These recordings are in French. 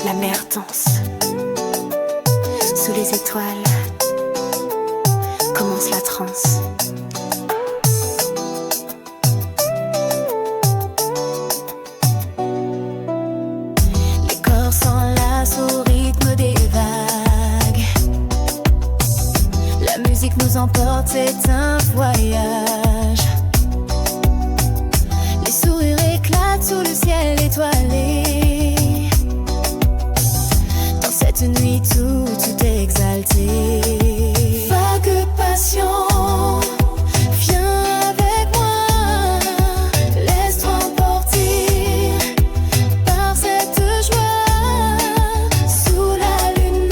La mer danse sous les étoiles, commence la transe. Les corps s'enlacent au rythme des vagues. La musique nous emporte, c'est un voyage. Les sourires éclatent sous le ciel étoilé. Dans cette nuit tout est exalté. Vague passion, viens avec moi. Laisse-toi emporter par cette joie. Sous la lune,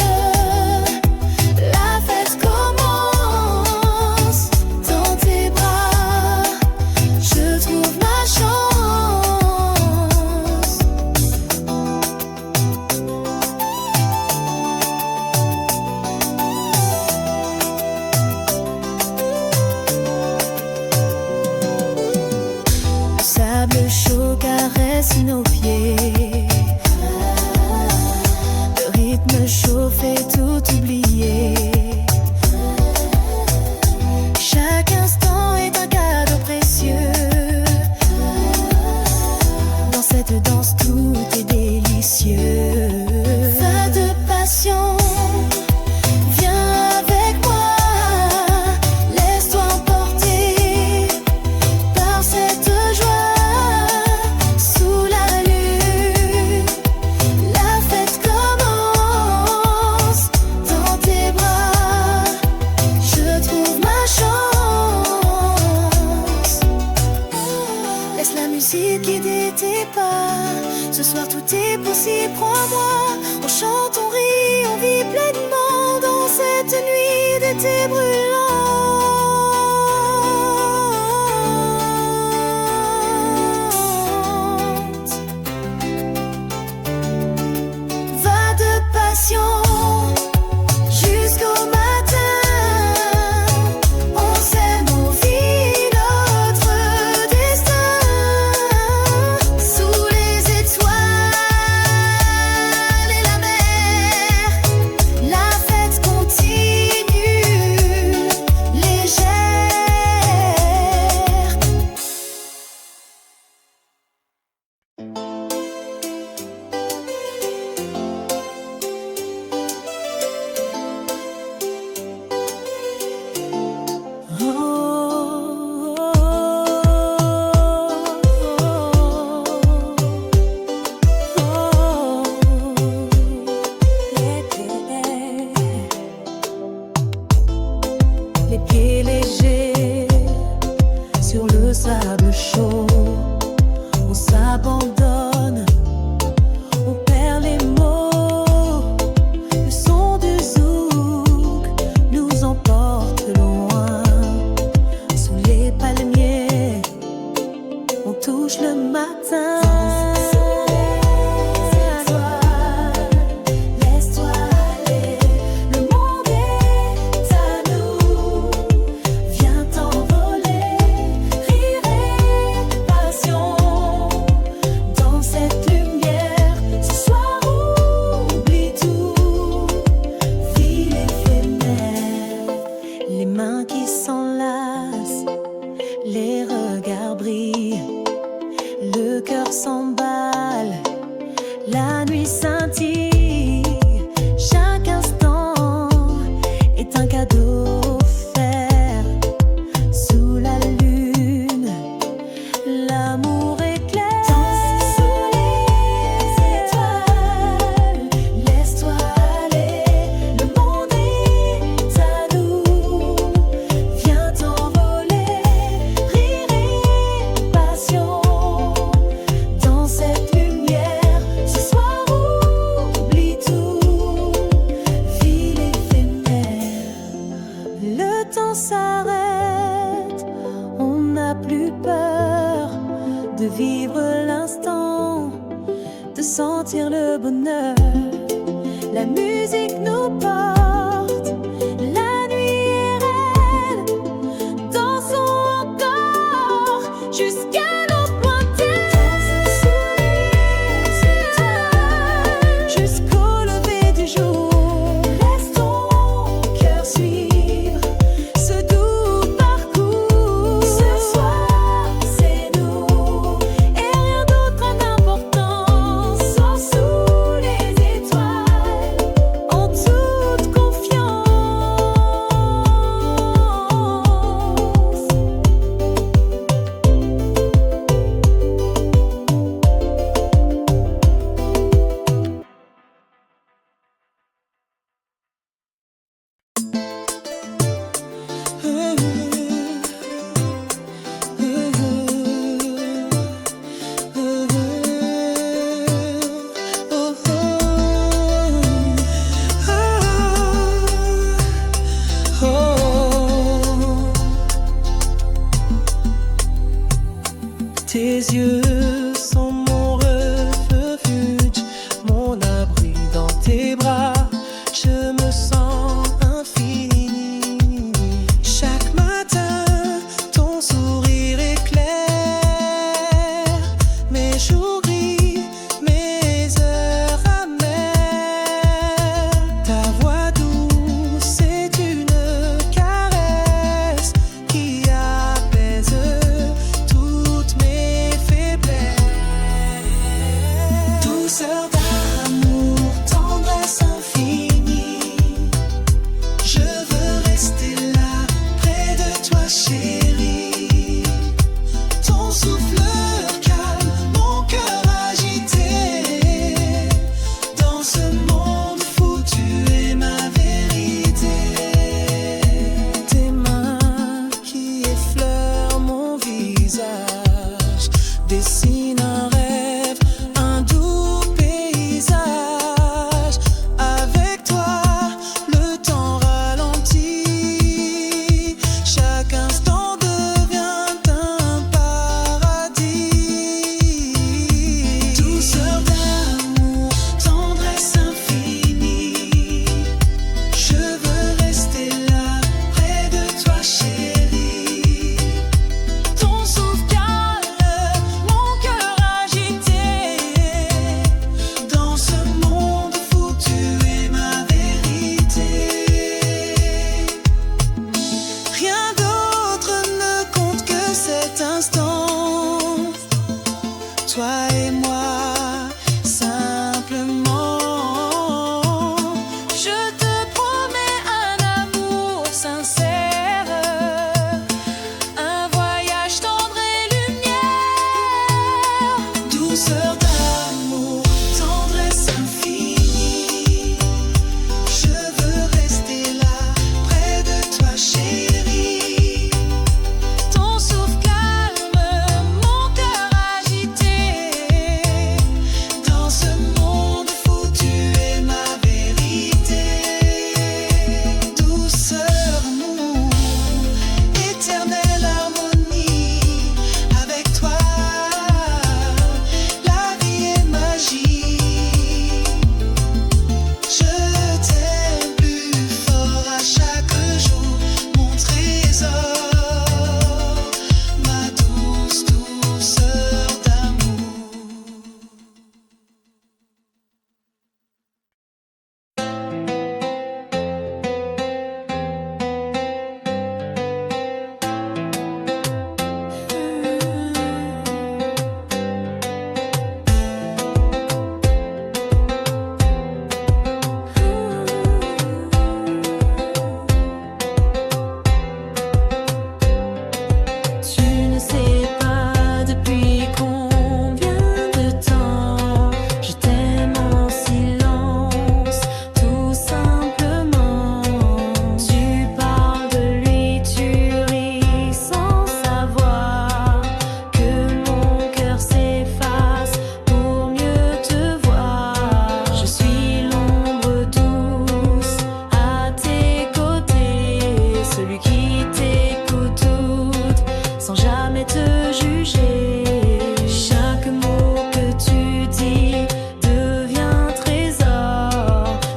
la fête commence. Dans tes bras, je trouve ma chance. Le sable chaud caresse nos pieds. Le rythme chaud fait tout oublier. Chaque instant est un cadeau précieux. Dans cette danse tout est délicieux. Va de passion, viens avec moi. Laisse-toi emporter par cette joie. Sous la lune, la fête commence. Dans tes bras, je trouve ma chance. Laisse la musique guider tes pas. Ce soir tout est possible, crois-moi. On chante, on rit, on vit pleinement dans cette nuit d'été brûlante. Va de passion jusqu'au matin. On s'aime, on vit notre destin. Sous les étoiles et la mer, la fête continue, légère. Les pieds légers sur le sable chaud, on s'abandonne, on perd les mots. Le son du zouk nous emporte loin. Sous les palmiers, on touche le matin. Laisse-toi aller, le monde est à nous. Viens t'envoler, rire et passion. Dans cette lumière, ce soir oublie tout. Vie éphémère, les mains qui s'enlacent, les regards brillent, le cœur s'emballe, la nuit scintille. Chaque instant est un cadeau offert. Sous la lune, l'amour éclaire. Danse sous les étoiles, laisse-toi aller, le monde est à nous. Viens t'envoler, rire et passion. Dans cette lumière, ce soir oublie tout. Vie éphémère, le temps s'arrête, on n'a plus peur de vivre l'instant, de sentir le bonheur. La musique nous porte, la nuit est reine. Dansons encore jusqu'à l'eau pointée. Jusqu'au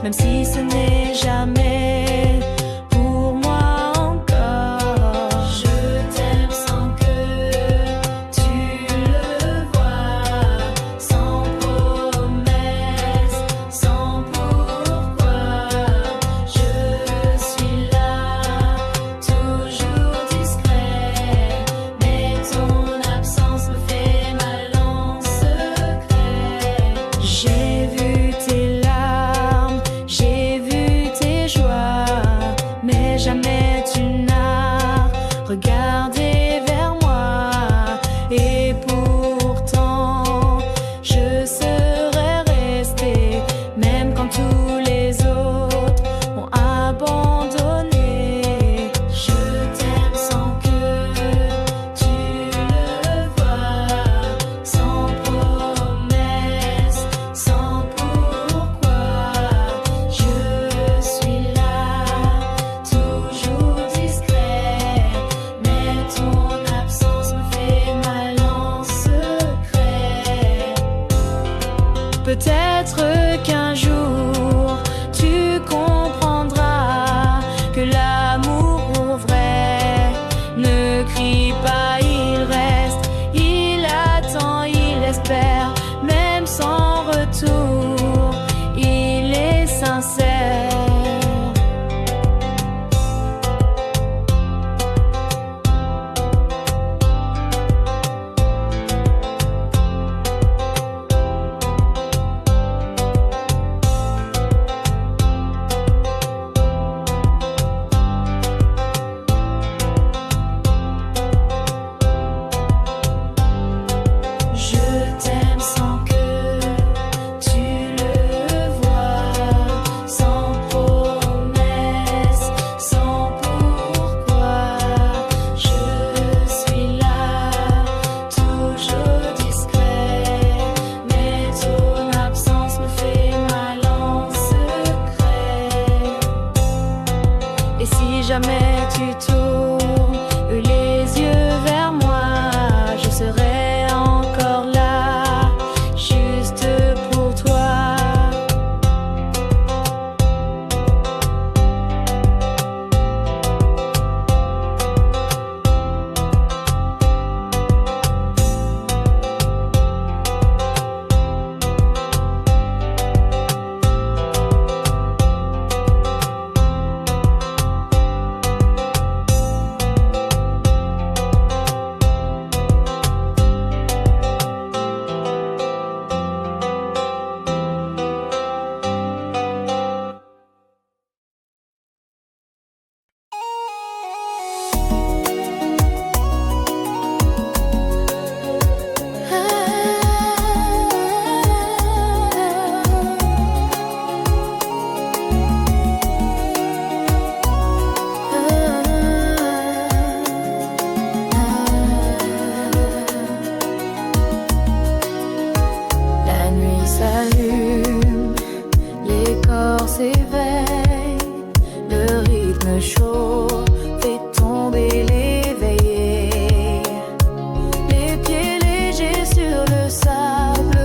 même si ce n'est jamais pour moi encore. Je t'aime sans que tu le vois, sans promesse, sans pourquoi. Je suis là, toujours discret, mais ton absence me fait mal en secret. J'ai vu tes larmes, j'ai vu tes joies, mais jamais tu n'as regardé vers moi. Et pourtant, je serais restée, même quand tous les autres ont abandonné. Je t'aime sans que tu le vois, sans promesse, sans pourquoi. Je suis là, toujours discret, mais ton absence me fait mal en secret. Peut-être qu'un jour tu comprendras que l'amour vrai ne crie pas, il reste, il attend, il espère, même sans retour, il est sincère. Je t'aime sans que tu le vois, sans promesse, sans pourquoi. Je suis là, toujours discret, mais ton absence me fait mal en secret. Et si jamais tu tournes les yeux vers moi, je serai encore là, juste pour toi. La nuit s'allume, les corps s'éveillent, le rythme chaud fait tomber l'éveillé. Les pieds légers sur le sable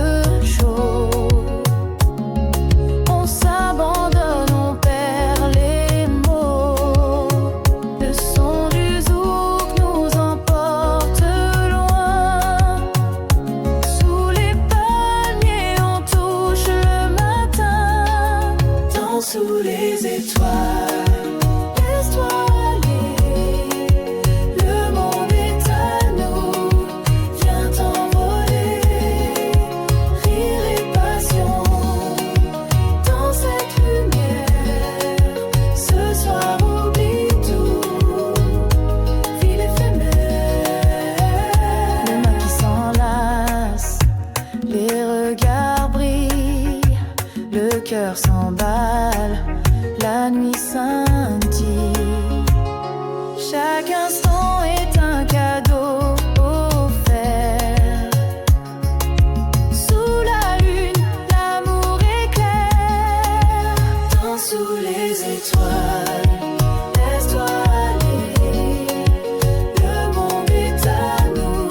chaud, on s'abandonne, on perd les mots. Le son du zouk nous emporte loin. Sous les palmiers, on touche le matin. Dans sous les étoiles, laisse-toi aller. Le monde est à nous, viens t'envoler. Rire et passion, dans cette lumière. Ce soir, oublie tout, ville éphémère. Les mains qui s'enlacent, les regards brillent, le cœur s'emballe, la nuit scintille. Chaque instant est un cadeau offert. Sous la lune, l'amour éclaire. Dans sous les étoiles, laisse-toi aller. Le monde est à nous,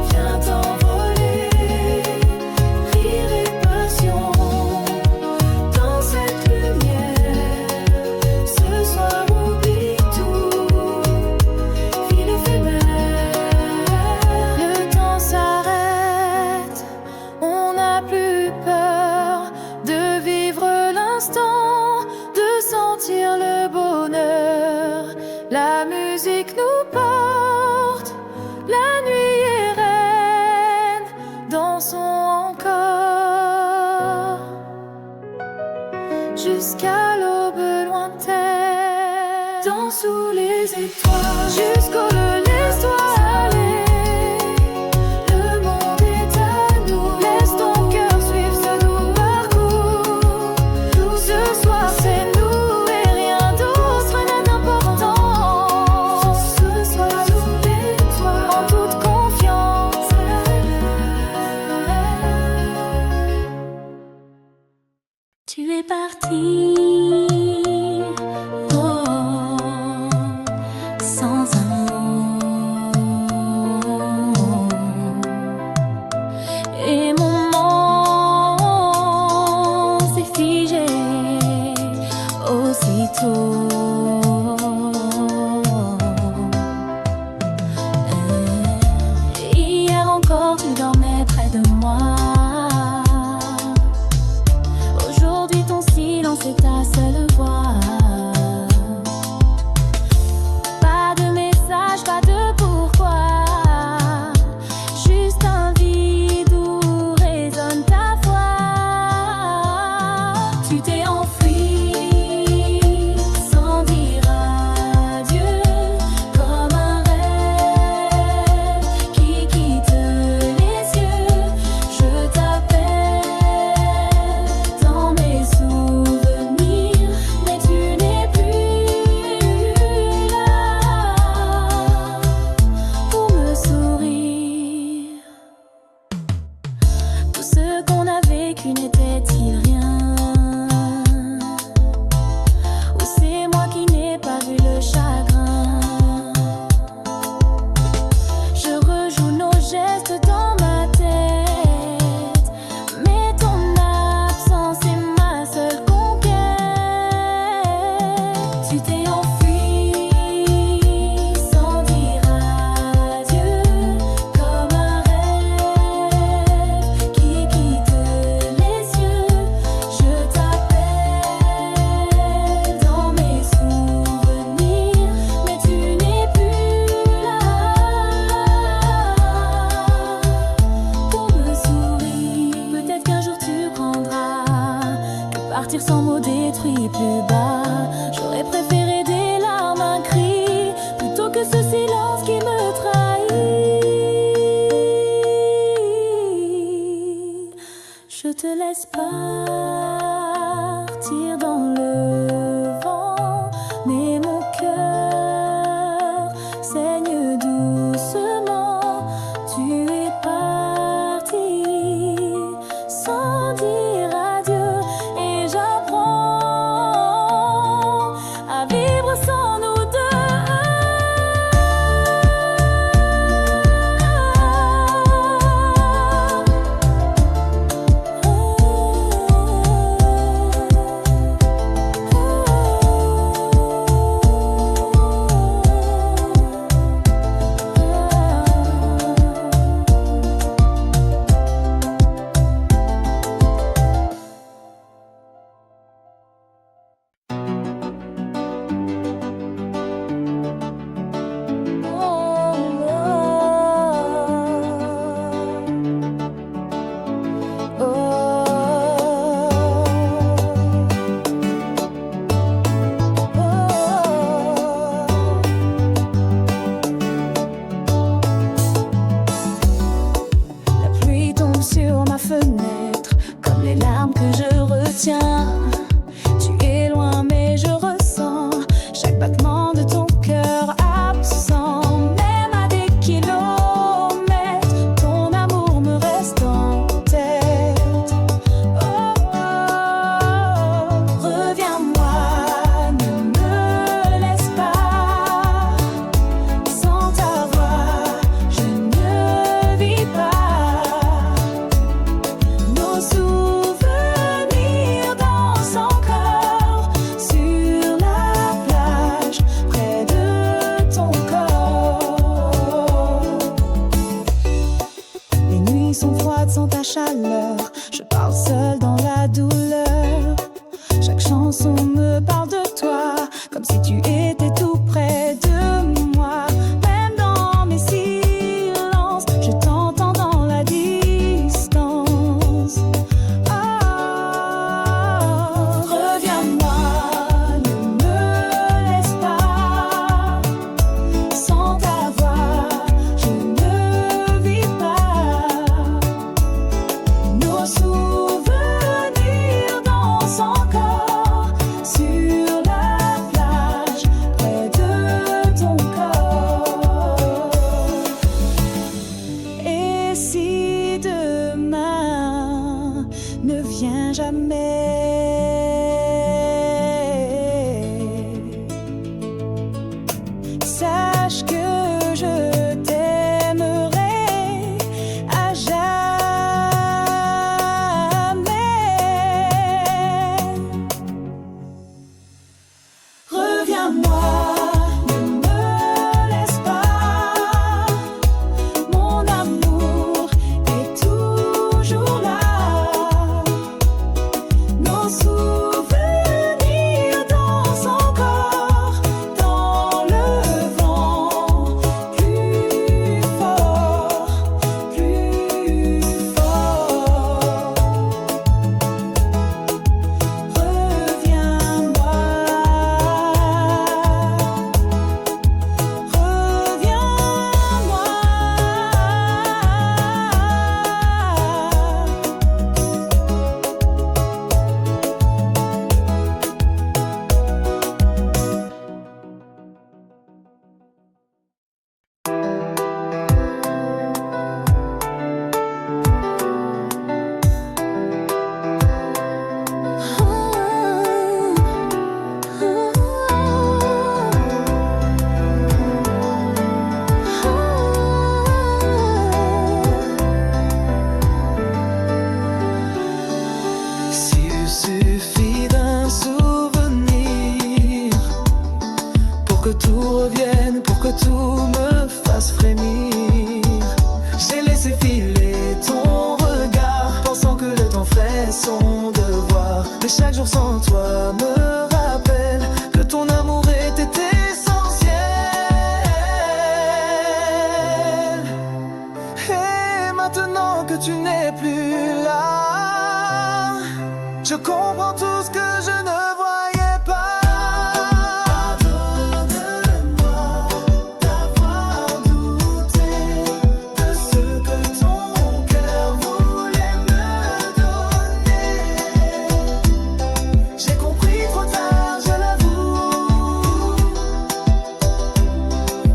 viens t'envoler. Rire et passion, dans cette lumière. instant de sentir le bonheur. La musique nous porte, la nuit est reine, dansons encore jusqu'à l'aube lointaine. Dans sous les étoiles, jusqu'au le laisse-toi aller. Le monde est à nous, laisse ton cœur suivre ce doux parcours. Ce soir c'est nous et rien d'autre n'a d'importance. Ce soir sous l'étoile, en toute confiance. Tu es parti, oh, sans un mot, et mon monde s'est figé aussitôt. Hier encore tu dormais près de moi. Aujourd'hui ton silence est ta seule voix. Pas de message, pas de pourquoi. Juste un vide où résonne ta voix. Tu t'es enfui sans dire adieu, comme un rêve qui quitte les yeux. Je t'appelle dans mes souvenirs, mais tu n'es plus là pour me sourire. Tout ce qu'on a vécu n'était-il rien? Ou c'est moi qui n'ai pas vu le chagrin? Je rejoue nos gestes dans ma tête, mais ton absence est ma seule conquête. Tu t'es enfui sans dire adieu, comme un rêve qui quitte les yeux. Je t'appelle dans mes souvenirs, mais tu n'es plus là pour me sourire. Peut-être qu'un jour tu prendras que partir sans mots détruit plus bas. J'aurais préféré des larmes, un cri, plutôt que ce silence qui me trahit. Je te laisse partir dans le vent, mais mon cœur saigne doucement. Tu es parti sans dire adieu, et j'apprends suffit d'un souvenir pour que tout revienne, pour que tout me fasse frémir. J'ai laissé filer ton regard, pensant que le temps ferait son devoir. Mais chaque jour sans toi me rappelle que ton amour était essentiel. Et maintenant que tu n'es plus là, je comprends tout ce que je ne voyais pas. Pardonne-moi d'avoir douté de ce que ton cœur voulait me donner. J'ai compris trop tard, je l'avoue.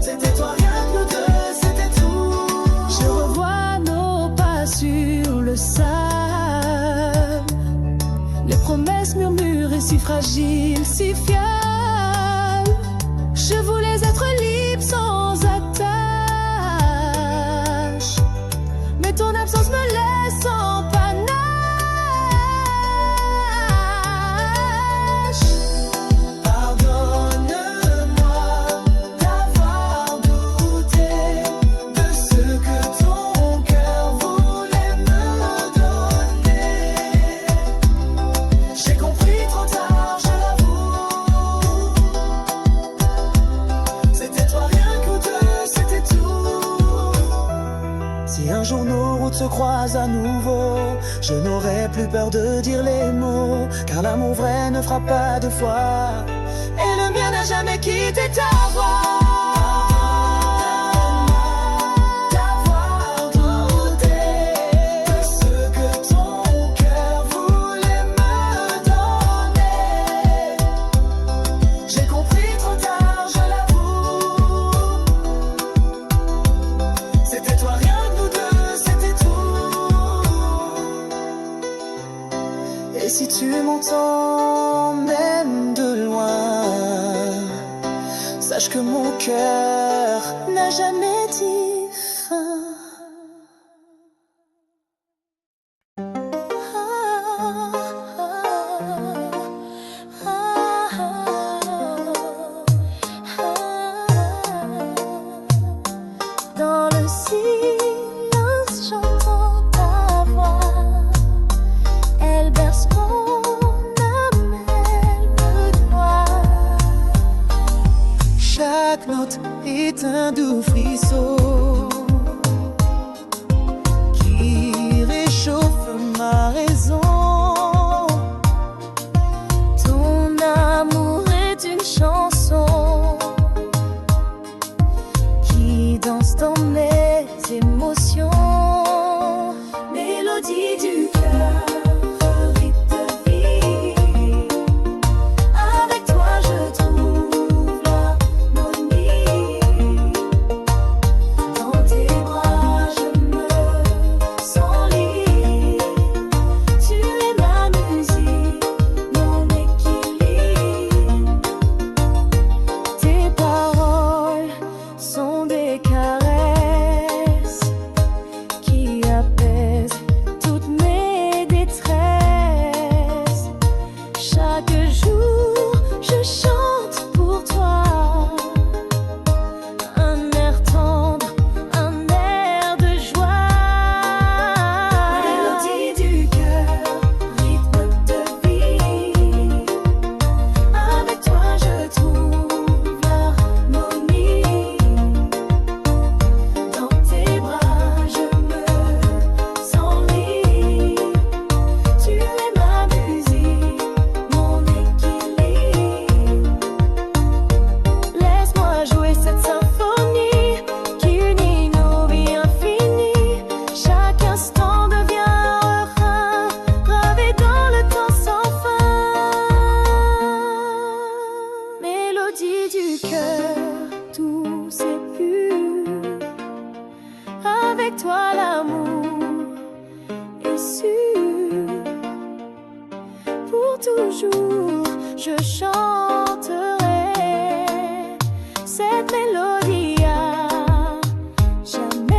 C'était toi, rien que nous deux, c'était tout. Je revois nos pas sur le sable, les promesses murmurées si fragiles, si fiables. Je voulais être libre sans attache, mais ton absence me laisse en panache. Pardonne-moi d'avoir douté de ce que ton cœur voulait me donner. J'ai compris trop tard, je l'avoue. C'était toi, rien que nous deux, c'était tout. Si un jour nos routes se croisent à nouveau, je n'aurai plus peur de dire les mots, car l'amour vrai ne frappe pas deux fois, et le mien n'a jamais quitté ta voix. D'avoir douté de ce que ton cœur voulait me donner. J'ai compris trop tard, je l'avoue. C'était toi, rien que nous deux, c'était tout. Et si tu m'entends même de loin, sache que mon cœur n'a jamais dit fin. Dans le silence, j'entends ta voix. Elle berce mon âme, elle me doit. Chaque note est un doux frisson qui réchauffe ma raison. Ton amour est une chanson qui danse dans mes émotions. Mélodie du cœur, rythme de vie. Avec toi je trouve l'harmonie. Dans tes bras je me sens libre. Tu es ma musique, mon équilibre. Tes paroles sont des caresses qui apaisent toutes mes détresses. Chaque jour, je chante pour toi un air tendre, un air de joie. Mélodie du cœur, rythme de vie. Avec toi, je trouve l'harmonie. Dans tes bras, je me sens libre. Tu es ma musique, mon équilibre. Laisse-moi jouer cette symphonie qui unit nos vies infinies. Chaque instant devient un refrain gravé dans le temps sans fin. Mélodie du cœur, tout c'est pur. Avec toi l'amour est sûr. Pour toujours, je chanterai cette mélodie à jamais.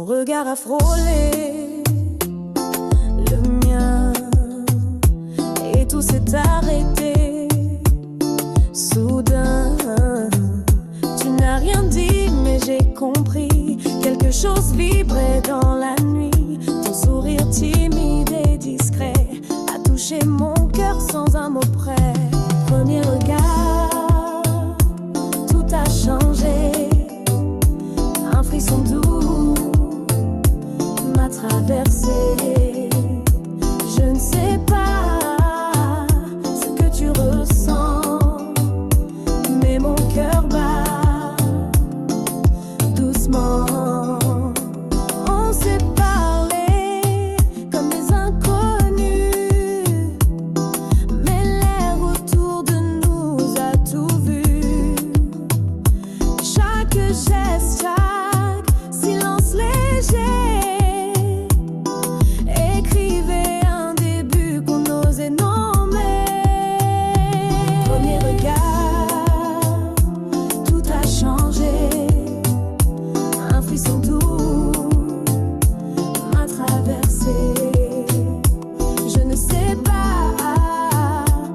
Ton regard a frôlé le mien et tout s'est arrêté. Soudain, tu n'as rien dit, mais j'ai compris. Quelque chose vibrait dans la nuit. Ton sourire timide et discret a touché mon cœur sans un mot près. Premier regard, tout a changé. Un frisson doux m'a traversé. Je ne sais pas ce que tu ressens, mais mon cœur bat doucement. On s'est parlé comme des inconnus, mais l'air autour de nous a tout vu. Chaque geste, chaque silence léger écrivait un début qu'on n'osait nommer. Premier regard, tout a changé. Un frisson doux m'a traversé. Je ne sais pas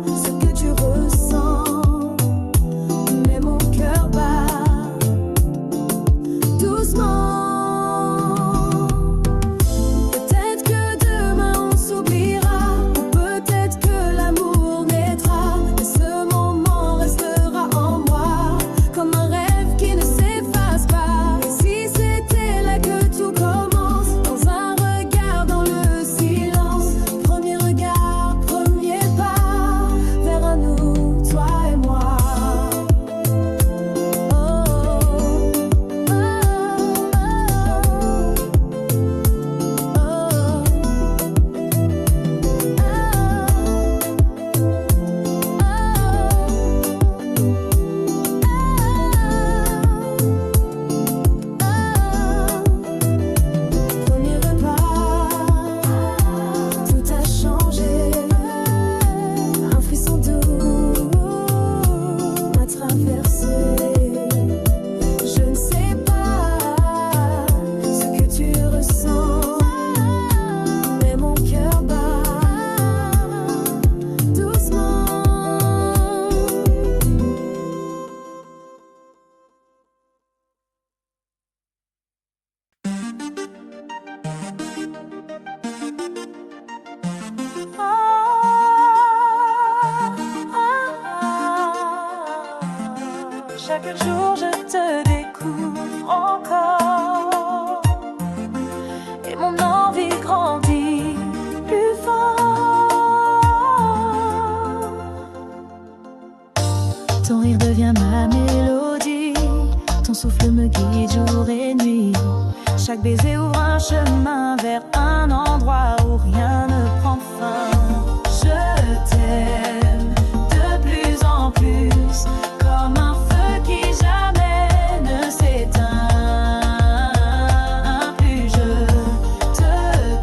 ce que tu ressens, mais mon cœur bat doucement. Peut-être que demain on s'oubliera, ou peut-être que l'amour naîtra, mais ce moment restera en moi comme un rêve qui ne s'efface pas. Et si c'était là que tout commence, dans un regard, dans le silence. Premier regard, premier pas vers un nous, toi et moi. Oh, oh, Premier repas, tout a changé. Un frisson doux m'a traversé. Je ne sais pas ce que tu ressens, mais mon cœur bat doucement. Chaque jour je te découvre encore, et mon envie grandit plus fort. Ton rire devient ma mélodie, ton souffle me guide jour et nuit. Chaque baiser ouvre un chemin vers un endroit où rien ne prend fin. Je t'aime de plus en plus, comme un feu qui jamais ne s'éteint. Plus je te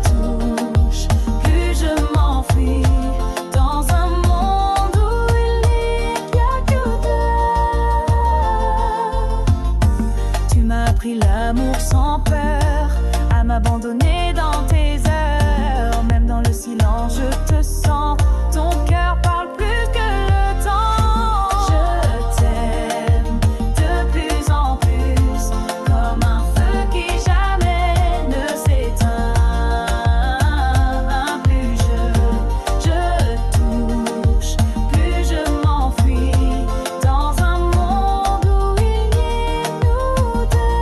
touche, plus je m'enfuis dans un monde où il n'y a que deux. Tu m'as appris l'amour sans peur, à m'abandonner dans tes heures. Même dans le silence je te sens, ton cœur parle plus que le temps. Je t'aime de plus en plus, comme un feu qui jamais ne s'éteint. Plus je touche, plus je m'enfuis dans un monde où il n'y a nous deux.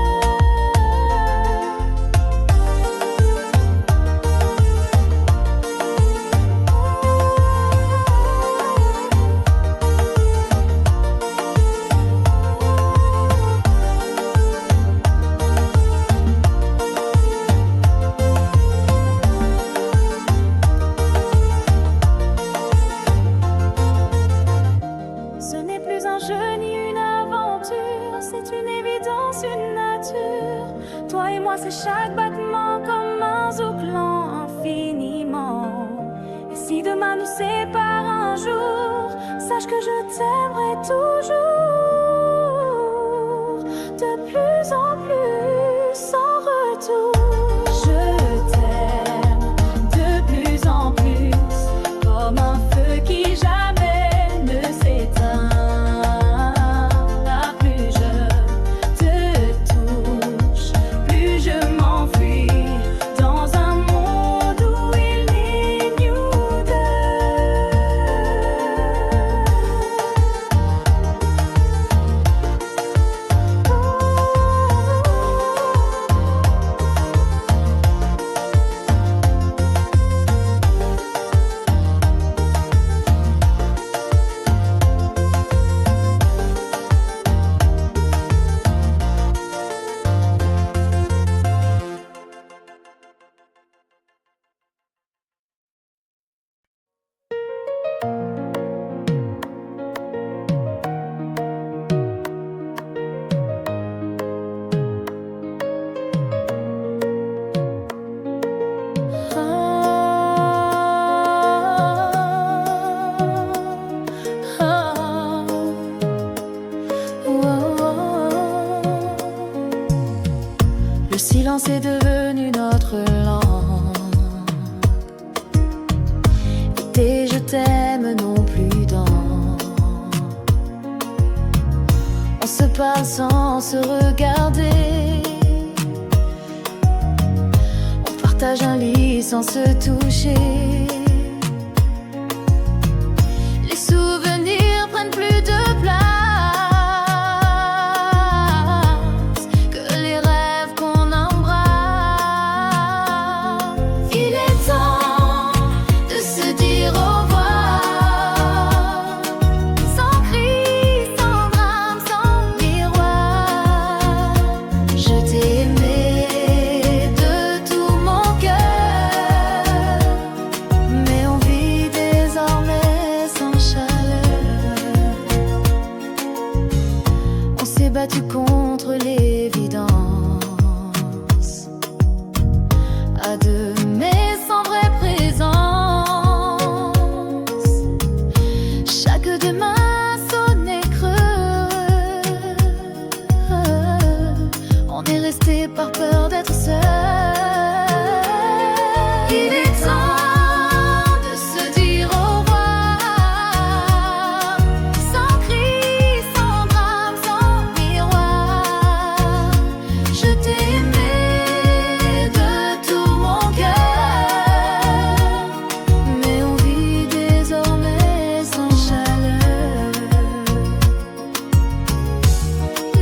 Ce n'est plus un jeu ni une aventure, c'est une évidence, une nature. Toi et moi, c'est chaque battement comme un zouk lent infiniment. Et si demain nous sépare un jour, sache que je t'aimerai toujours. De plus en plus, sans retour. silence est devenu notre langue. Et tes je t'aime non plus dans. On se parle sans se regarder. On partage un lit sans se toucher. Les souvenirs prennent plus de place que les rêves qu'on embrasse. Il est temps de se dire au revoir, sans cri, sans drame, sans miroir. Je t'ai aimé de tout mon cœur, mais on vit désormais sans chaleur. On s'est battu contre l'évidence, à deux mais sans vraie présence. Chaque demain sonnait creux. On est resté par peur d'être seul. Il est temps de se dire au revoir, sans cri, sans drame, sans miroir. Je t'ai aimé de tout mon cœur, mais on vit désormais sans chaleur.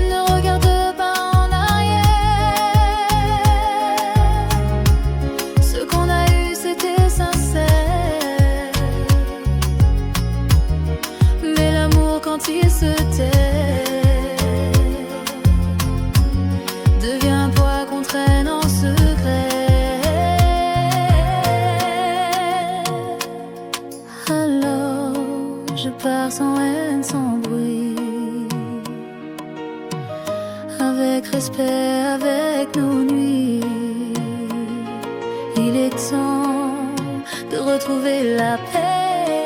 Ne regarde pas en arrière. Ce qu'on a eu c'était sincère, mais l'amour quand il se tait devient un poids qu'on traîne en secret. Alors je pars sans haine, sans bruit, avec respect, avec nos nuits. Il est temps de retrouver la paix,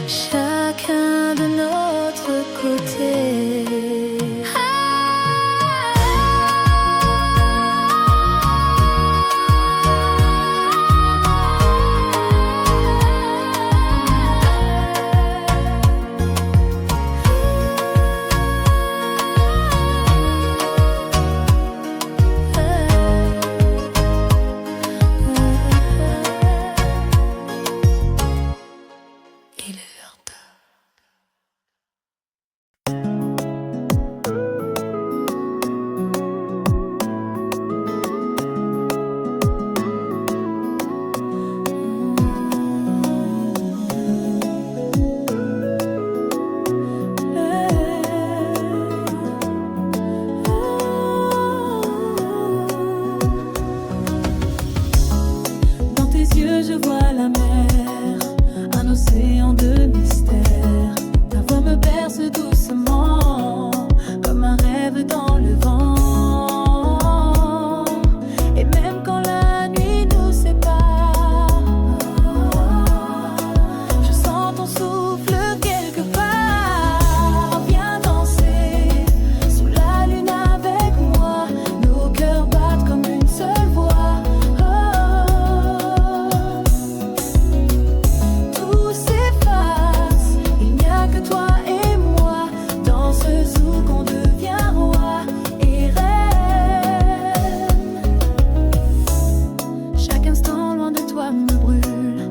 chacun de notre côté. Il est l'heure de... Dans tes yeux je vois la mer, un océan de mystère. Ta voix me berce doucement, comme un rêve dans le vent. Et même quand la nuit nous sépare, je sens ton souffle quelque part. Viens danser sous la lune avec moi. Nos cœurs battent comme une seule voix. Tout s'efface, il n'y a que toi et moi. Dans ce zouk on devient roi et reine. Chaque instant loin de toi me brûle.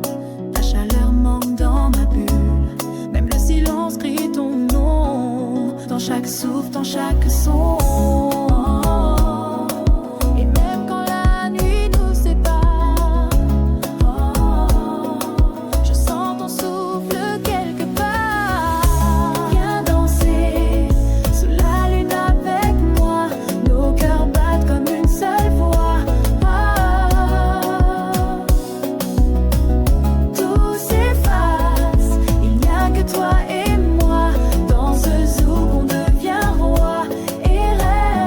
Ta chaleur manque dans ma bulle. Même le silence crie ton nom. Dans chaque souffle, dans chaque son. Et même quand la nuit nous sépare, je sens ton souffle quelque part. Viens danser sous la lune avec moi. Nos cœurs battent comme une seule voix. Tout s'efface, il n'y a que toi et moi. Dans ce zouk on devient roi et reine.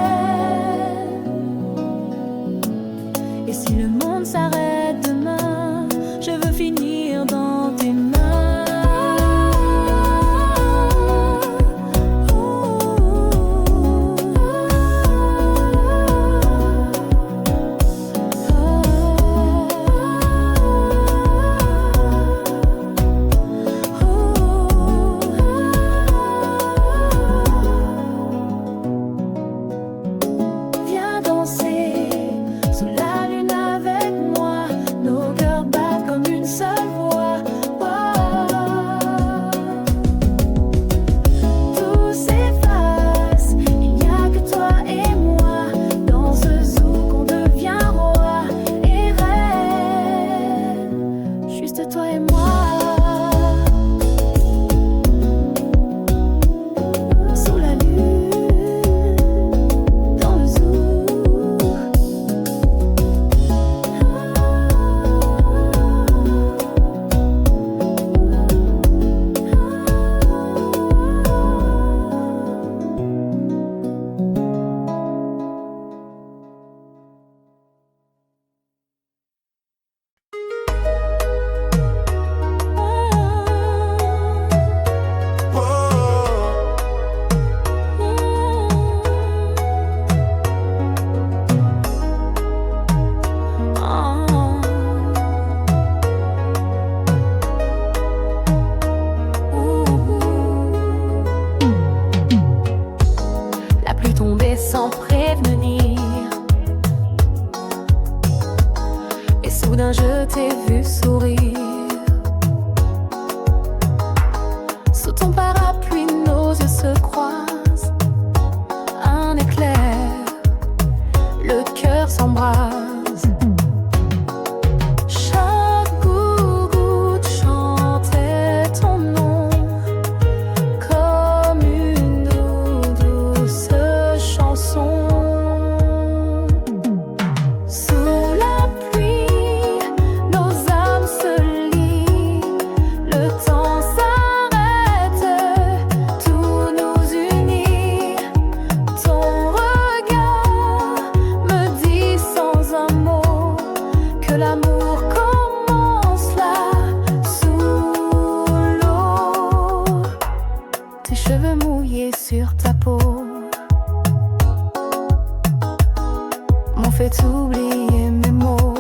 souhaite oublier mes mots.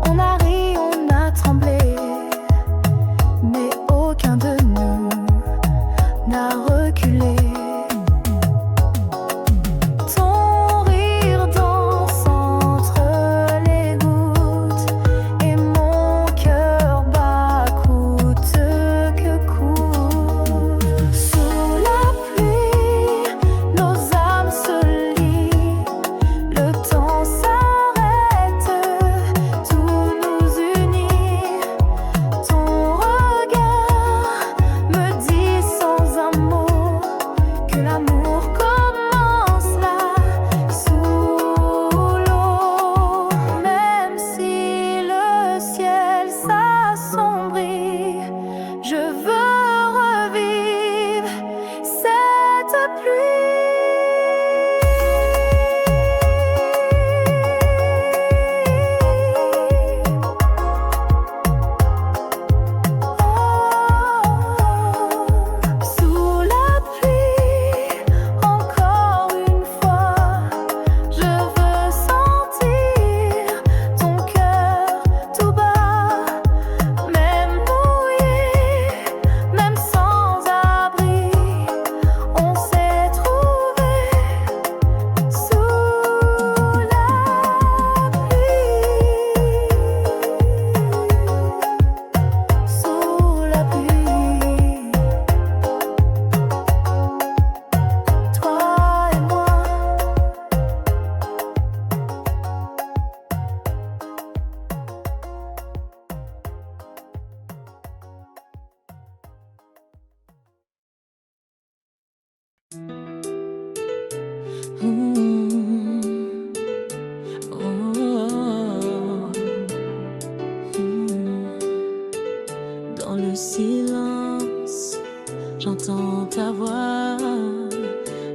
On a ri, on a tremblé, mais aucun de nous n'a reculé. Ton rire danse entre les gouttes et mon cœur bat coûte que coûte. Sous la pluie, nos âmes se lient, le temps s'arrête, tout nous unit. Ton regard me dit sans un mot que l'amour commence là, sous l'eau. Même si le ciel s'assombrit, je veux revivre cette pluie. Sous la pluie, encore une fois, je veux sentir ton cœur tout bas, même mouillé, même sans abri, on s'est trouvé sous la pluie. Sous la pluie, toi et moi. Dans le silence, j'entends ta voix.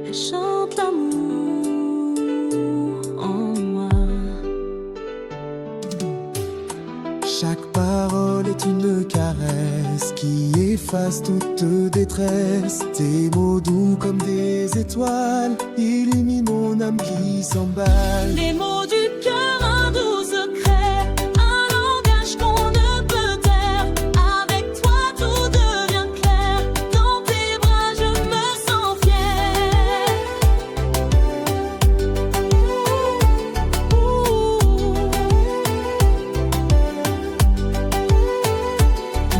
Elle chante l'amour en moi. Chaque parole est une caresse qui efface toute détresse. Tes mots doux comme des étoiles illuminent mon âme qui s'emballe. Les mots du cœur, un doux secret, un langage qu'on ne peut taire. Avec toi tout devient clair, dans tes bras je me sens fière.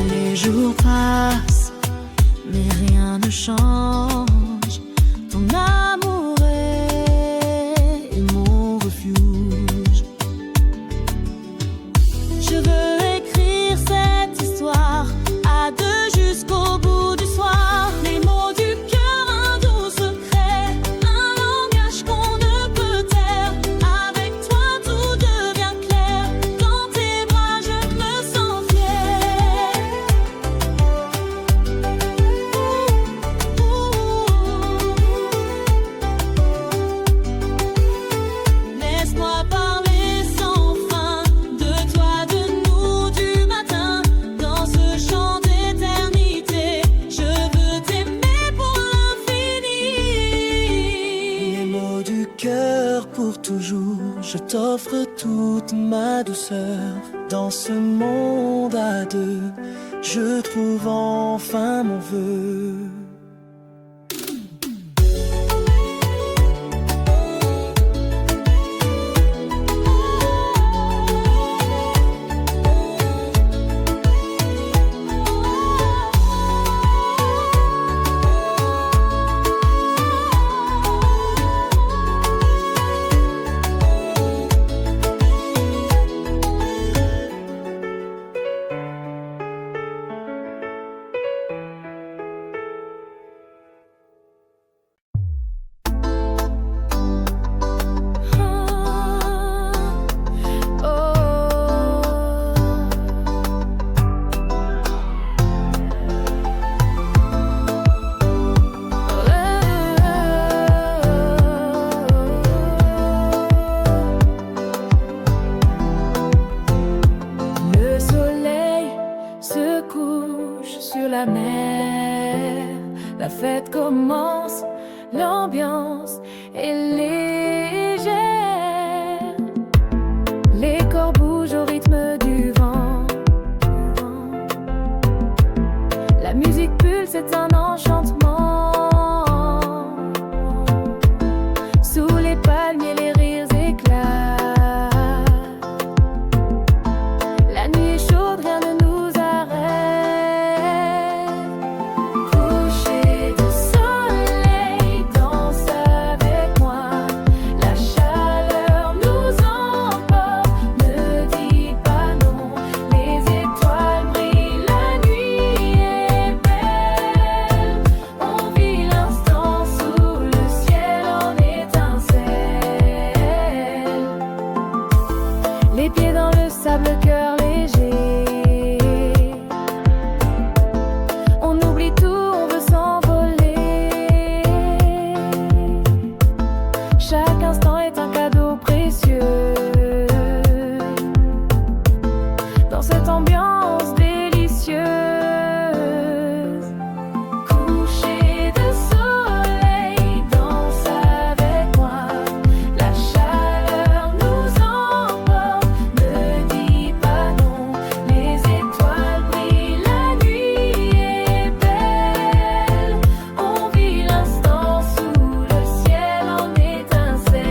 Les jours passent, mais rien ne change. Ton amour est mon refuge. Je veux écrire cette histoire à deux jusqu'au bout du soir. Les mots du cœur, un doux secret, un langage qu'on ne peut taire. Avec toi tout devient clair, dans tes bras je me sens fière. Laisse-moi parler sans fin de toi, de nous, du matin. Dans ce chant d'éternité, je veux t'aimer pour l'infini. Les mots du cœur pour toujours, je t'offre toute ma douceur. Dans ce monde à deux, je trouve enfin mon vœu. la mer. La fête commence, l'ambiance et légère. Les corps bougent au rythme du vent. La musique pulse, c'est un enchantement. Sous les palmiers, les rires éclatent. La nuit est chaude, rien ne nous arrête. Coucher de soleil, danse avec moi. La chaleur nous emporte, ne dis pas non. Les étoiles brillent, la nuit est belle. On vit l'instant sous le ciel en étincelle. Les pieds dans le sable, cœur léger. On oublie tout, on veut s'envoler. Chaque instant est un cadeau précieux. Dans cette ambiance délicieuse. Coucher de soleil, danse avec moi. La chaleur nous emporte, ne dis pas non. Les étoiles brillent, la nuit est belle. On vit l'instant sous le ciel en étincelle.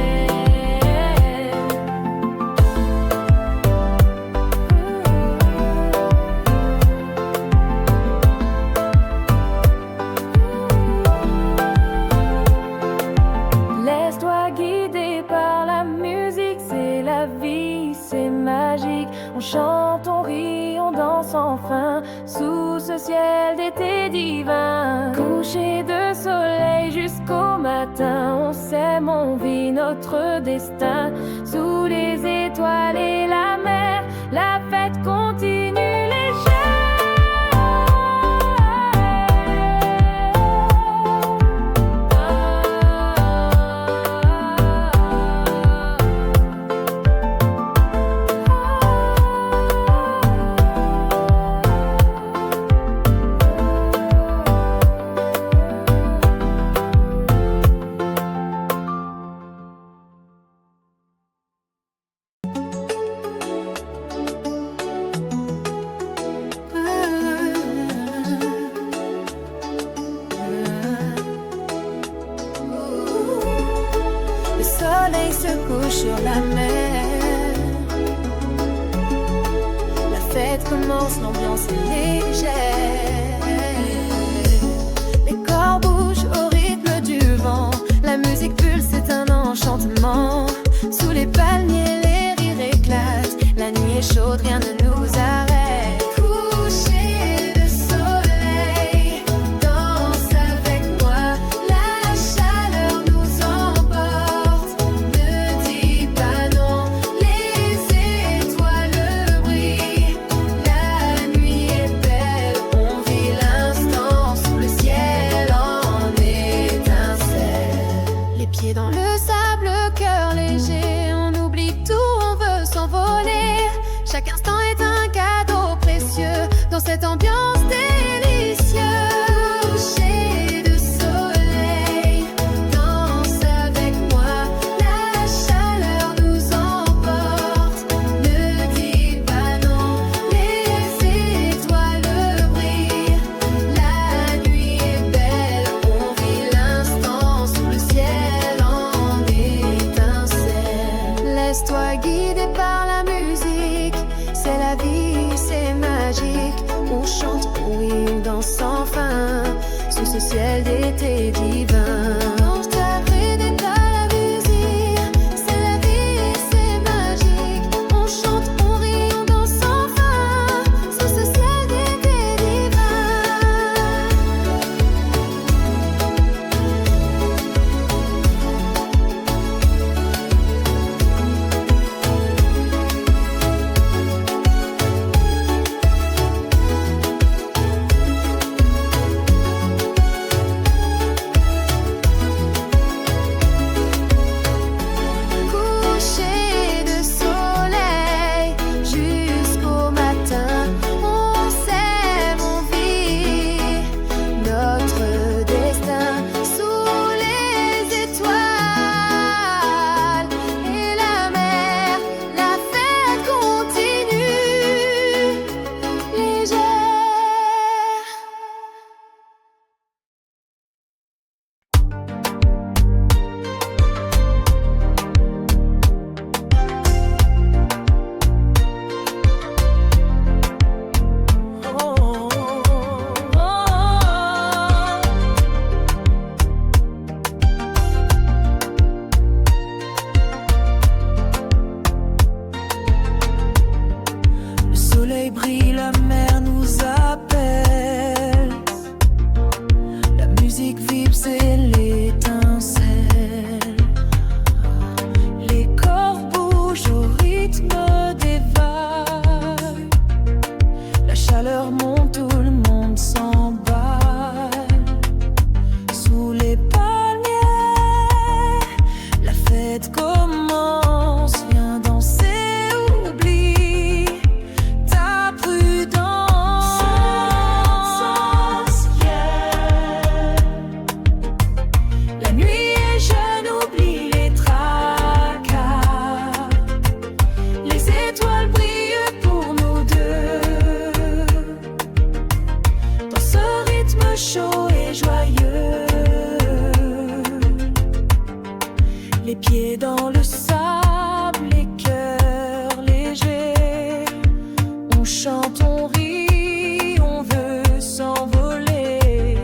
Laisse-toi guider par la musique, c'est la vie, c'est magique. On chante, on rit, on danse enfin sous ce ciel d'été divin. Coucher de soleil jusqu'au matin, on s'aime, on vit notre destin. Sous les étoiles et la mer, la fête continue Le soleil se couche sur la mer. La fête commence, l'ambiance est légère. Les corps bougent au rythme du vent. La musique pulse, c'est un enchantement. Sous les palmiers, les rires éclatent. La nuit est chaude, rien ne nous arrête. Coucher de soleil, danse avec moi. La chaleur nous emporte, ne dis pas non. Les étoiles brillent, la nuit est belle. On vit l'instant sous le ciel en étincelle. Les pieds dans le sable, cœur léger. On oublie tout, on veut s'envoler. Chaque instant est un cadeau précieux dans cette ambiance délicieuse. Coucher de soleil, danse avec moi. La chaleur nous emporte, ne dis pas non. Les étoiles brillent, la nuit est belle. On vit l'instant sous le ciel en étincelle. Laisse-toi guider par la musique, c'est la vie, c'est magique. On chante, on rit, on danse sans fin sous ce ciel d'été divin. Danse-toi, brûle par la musique, c'est la vie, c'est magique. On chante, on rit, on danse sans fin sous ce ciel d'été divin. chaud et joyeux, les pieds dans le sable, les cœurs légers. On chante, on rit, on veut s'envoler.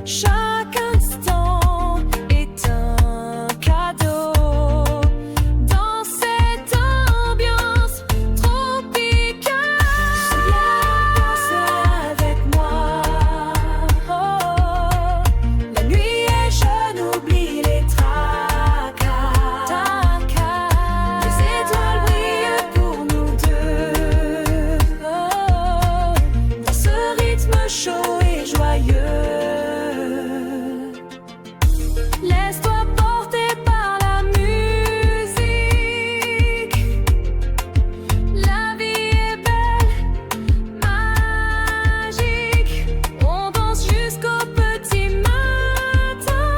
Chaque instant est un cadeau dans cette ambiance tropicale. Viens danser avec moi. Oh, la nuit est jeune, oublie les tracas. Les étoiles brillent pour nous deux. Oh, dans ce rythme chaud et joyeux. Laisse-toi porter par la musique. La vie est belle, magique. On danse jusqu'au petit matin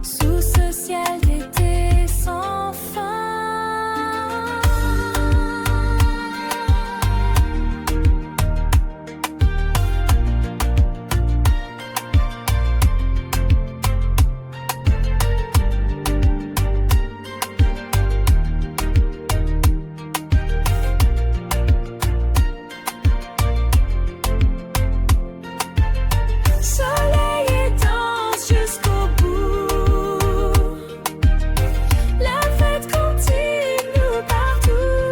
sous ce ciel d'été sans fin. Soleil et danse jusqu'au bout. La fête continue partout.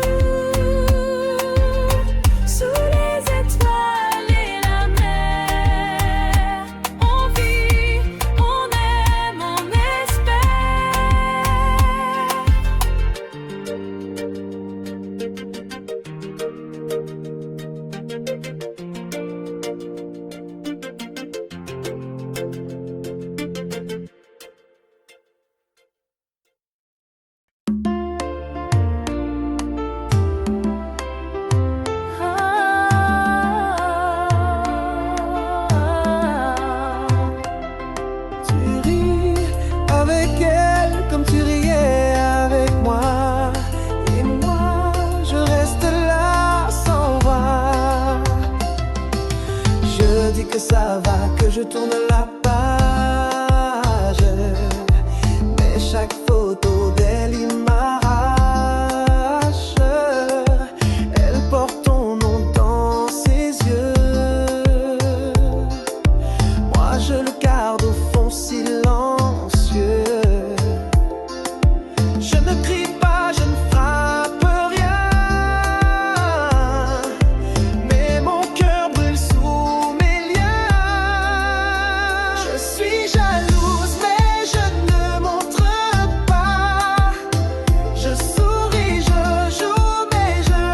Sous les étoiles et la mer, on vit, on aime, on espère. Tu ris avec elle comme tu riais avec moi. Et moi, je reste là sans voir. Je dis que ça va, que je tourne la page. Mais chaque photo d'elle, il m'arrache. Elle porte ton nom dans ses yeux. Moi je le garde au fond silencieux. Je ne crie pas, je ne frappe rien. Mais mon cœur brûle sous mes liens. Je suis jalouse mais je ne montre pas. Je souris, je joue mais je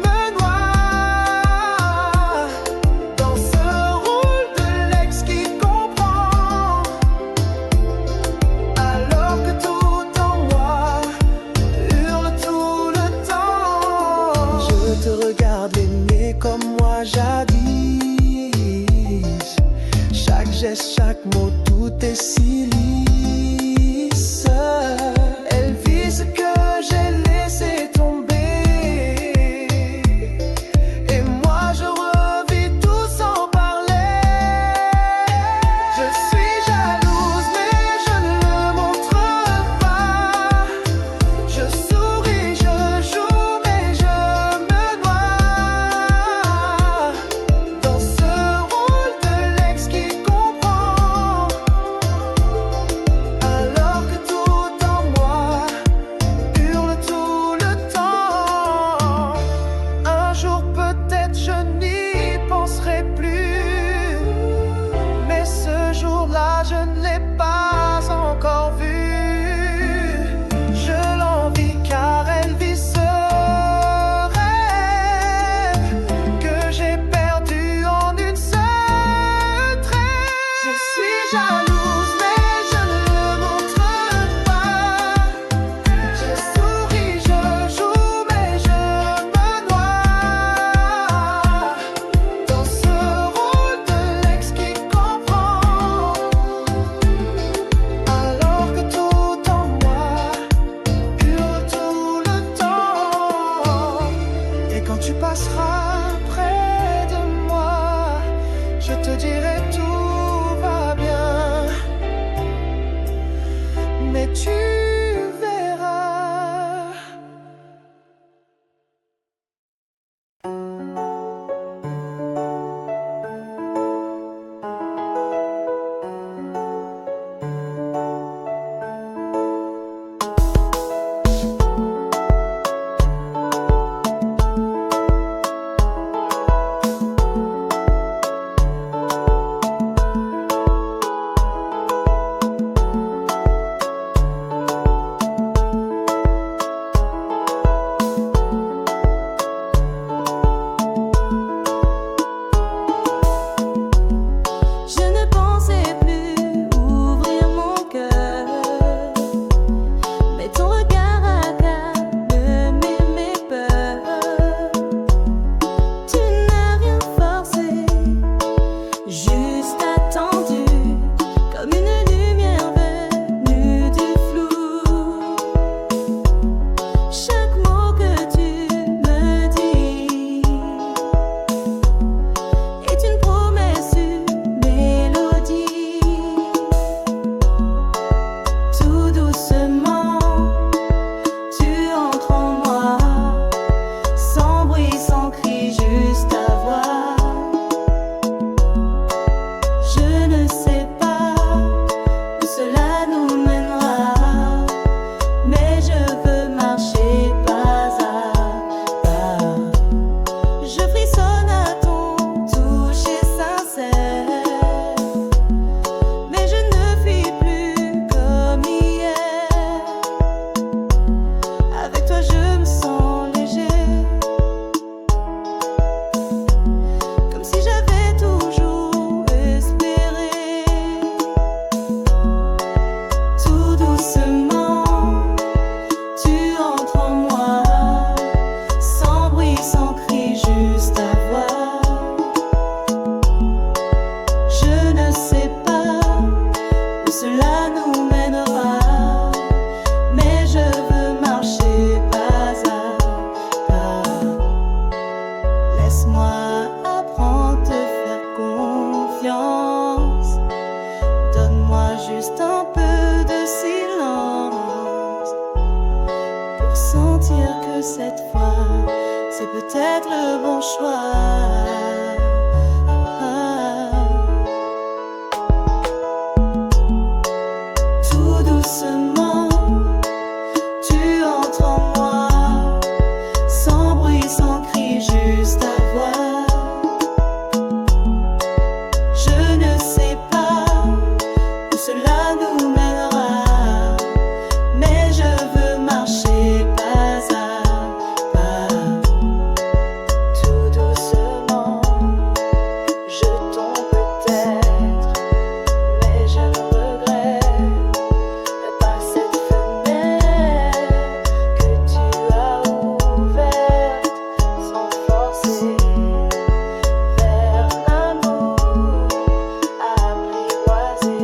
me noie dans ce rôle de l'ex qui comprend, alors que tout en moi hurle tout le temps. Je te regarde l'aimer comme moi jadis. Chaque geste, chaque mot, tout est si lisse. Elle vit ce que j'ai laissé tomber. Et moi je revis tout sans parler. Je suis jalouse mais je ne le montre pas. Je souris, je joue mais je me noie dans ce rôle de l'ex qui comprend, alors que tout en moi hurle tout le temps. Un jour peut-être je n'y penserai plus, mais ce jour-là je ne l'ai pas encore vue. Je l'envie car elle vit ce rêve que j'ai perdu en une seule trêve. Je suis jalouse mais je ne le montre pas. Je souris, je joue mais je me noie dans ce rôle de l'ex qui comprend, peut-être le bon choix. Tout doucement, tu entres en moi, sans bruit, sans cri, juste ta voix. Je ne sais pas où cela nous mènera, mais je veux marcher pas à pas. Tout doucement, je tombe peut-être, mais je ne regrette pas cette fenêtre que tu as ouverte sans forcer vers l'amour apprivoisé.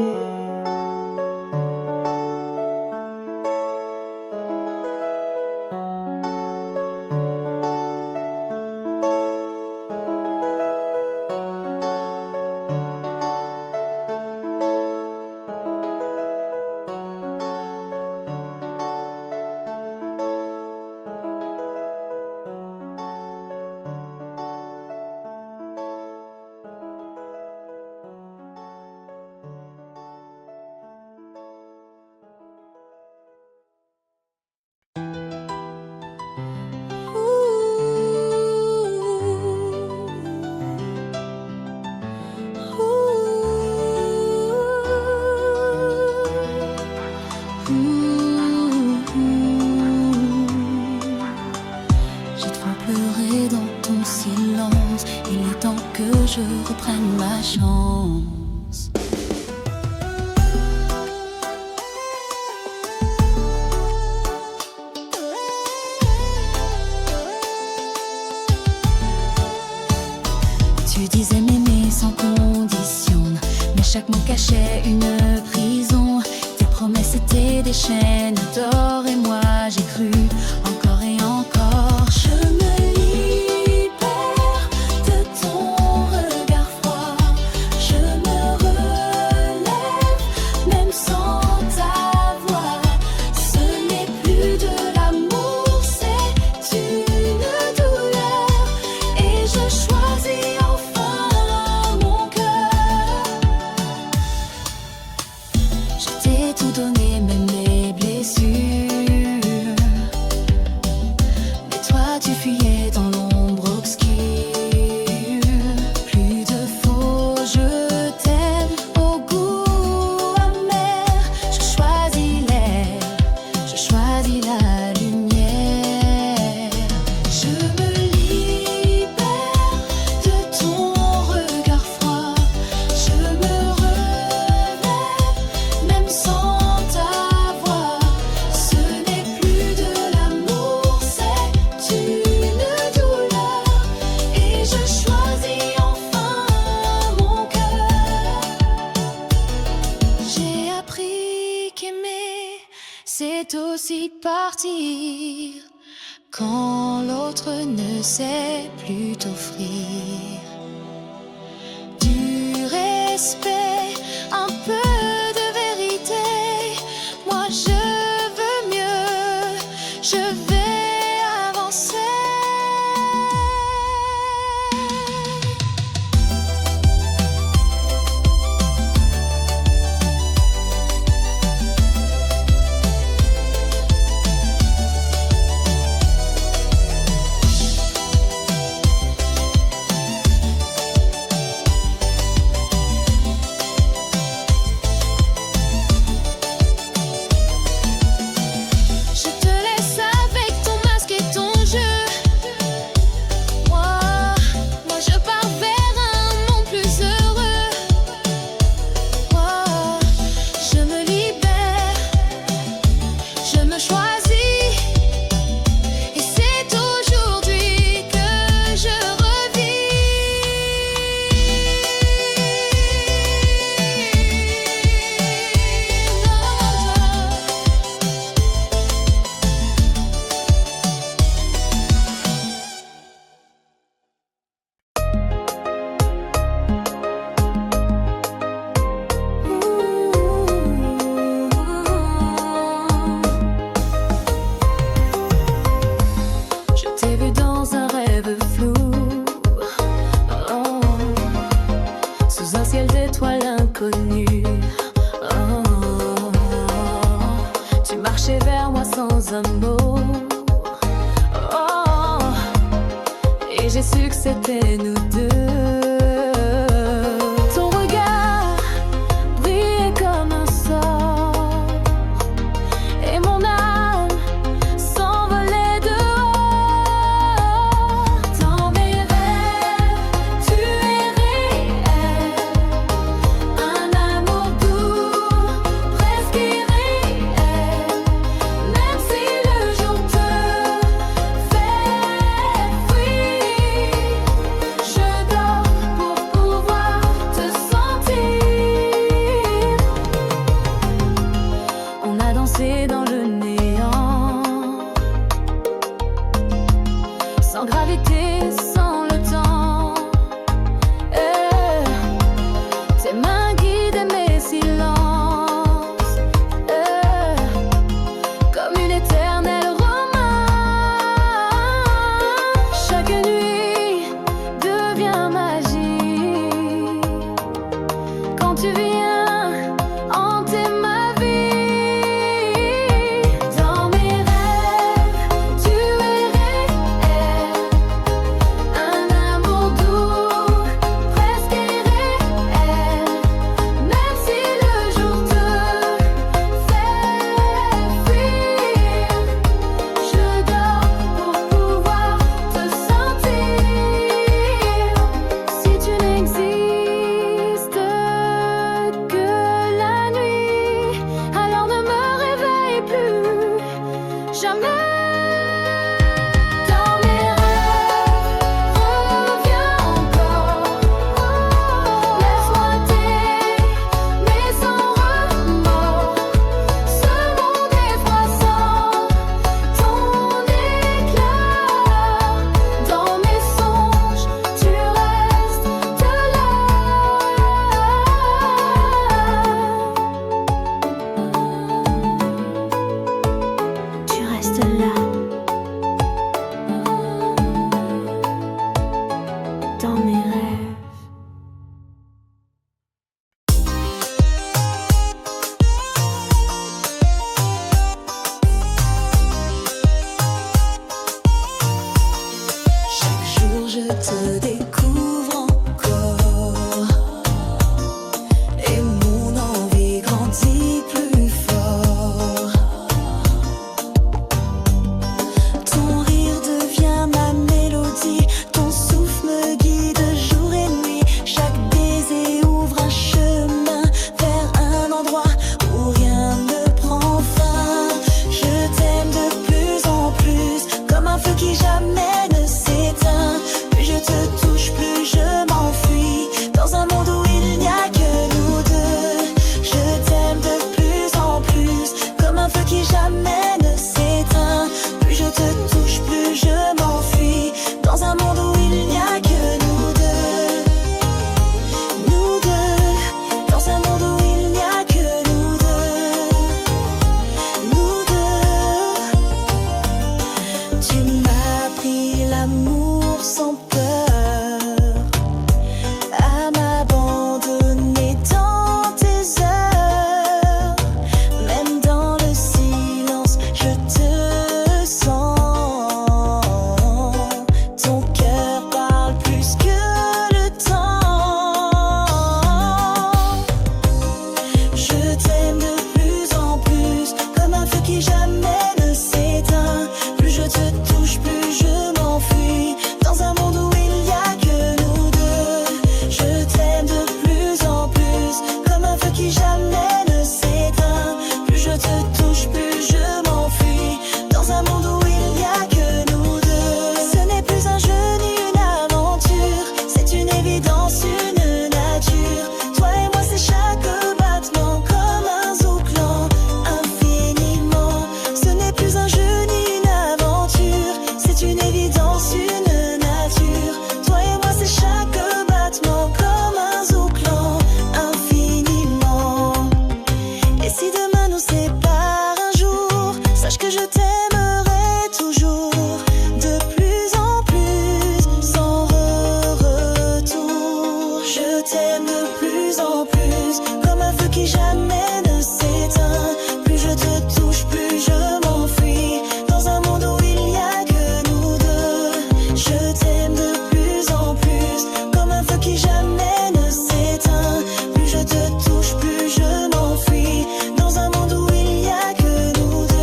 J'ai trop pleuré dans ton silence, il est temps que je reprenne ma chance. Tu disais m'aimer sans condition, mais chaque mot cachait une prison. Tes promesses étaient des chaînes d'or et moi j'ai cru encore et encore. Je me libère de ton regard froid, je me relève même sans ta voix. Ce n'est plus de l'amour, c'est une douleur, et je choisis enfin mon cœur. Je t'ai tout donné, même mes blessures, mais toi tu fuyais dans l'ombre obscure. Plus de faux, je t'aime au goût amer. Je choisis l'air, je choisis la lumière. Je me libère de ton regard froid, je me relève même sans ta voix. Ce n'est plus de l'amour, c'est une douleur, et je choisis enfin mon cœur. J'ai appris qu'aimer, c'est aussi partir quand l'autre ne sait plus t'offrir du respect, un peu de vérité. Moi je veux mieux, je vais avancer. l'inconnu. Oh, tu marchais vers moi sans un mot. Oh, et j'ai su que c'était nous deux. Ton regard brillait comme un sort, et mon âme s'envolait dehors. Dans mes rêves, tu es réel, un amour doux, presque irréel. Même si le jour te fait fuir, je plus, comme un feu qui jamais ne s'éteint. Plus je te touche, plus je m'enfuis. Dans un monde où il n'y a que nous deux, je t'aime de plus en plus, comme un feu qui jamais ne s'éteint. Plus je te touche, plus je m'enfuis. Dans un monde où il n'y a que nous deux.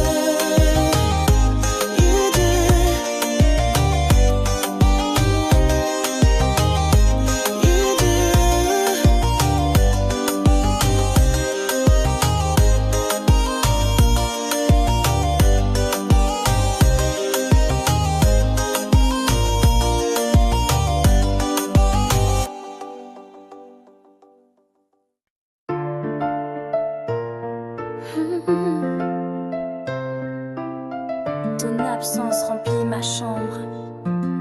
You do. You do. Ton absence remplit ma chambre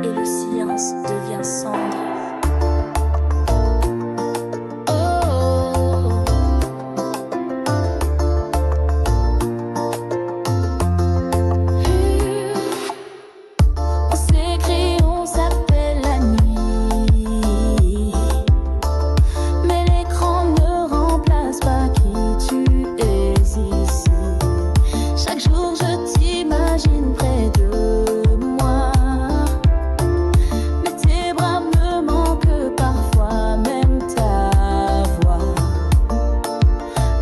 et le silence devient cendre. On s'écrit, on s'appelle la nuit, mais l'écran ne remplace pas qui tu es ici. Chaque jour je t'imagine près de moi, mais tes bras me manquent parfois, même ta voix.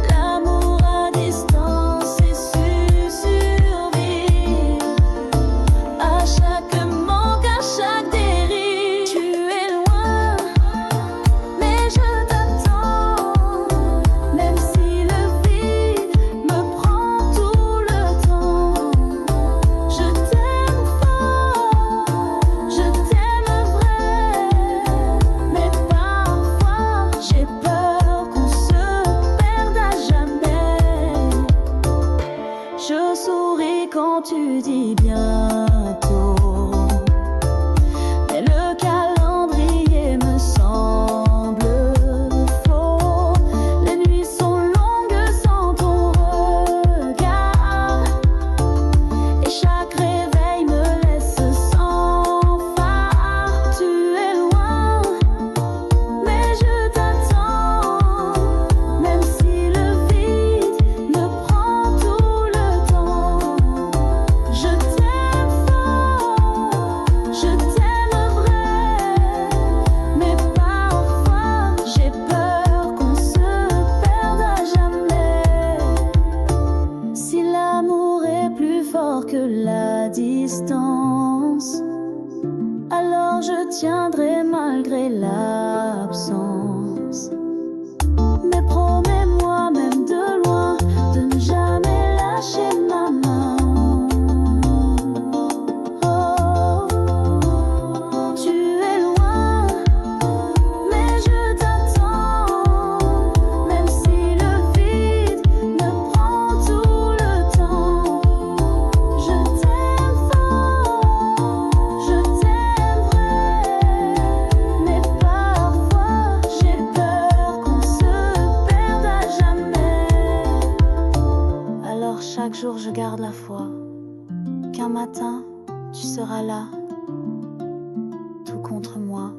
L'amour à distance est su survivre à chaque manque, à chaque dérive. Tu es loin, mais je t'attends, même si le vide me prend tout le temps. Je t'aime fort, je t'aime vrai, mais parfois j'ai peur qu'on se perde à jamais. Je souris quand tu dis bientôt, mais le calendrier me semble faux. Les nuits sont longues sans ton regard, et chaque réveil me laisse sans phare. Tu es loin, mais je t'attends, même si le vide me prend tout le temps. Je t'aime fort, je t'aime vrai, mais parfois j'ai peur qu'on se perde à jamais. Si l'amour est plus fort que la distance, alors je tiendrai malgré l'absence. Mais promets-moi, même de loin, de ne jamais lâcher ma main. Oh, tu es loin, mais je t'attends, même si le vide me prend tout le temps. Je t'aime fort, je t'aime vrai, mais parfois j'ai peur qu'on se perde à jamais. Alors chaque jour je garde la foi qu'un matin tu seras là, tout contre moi.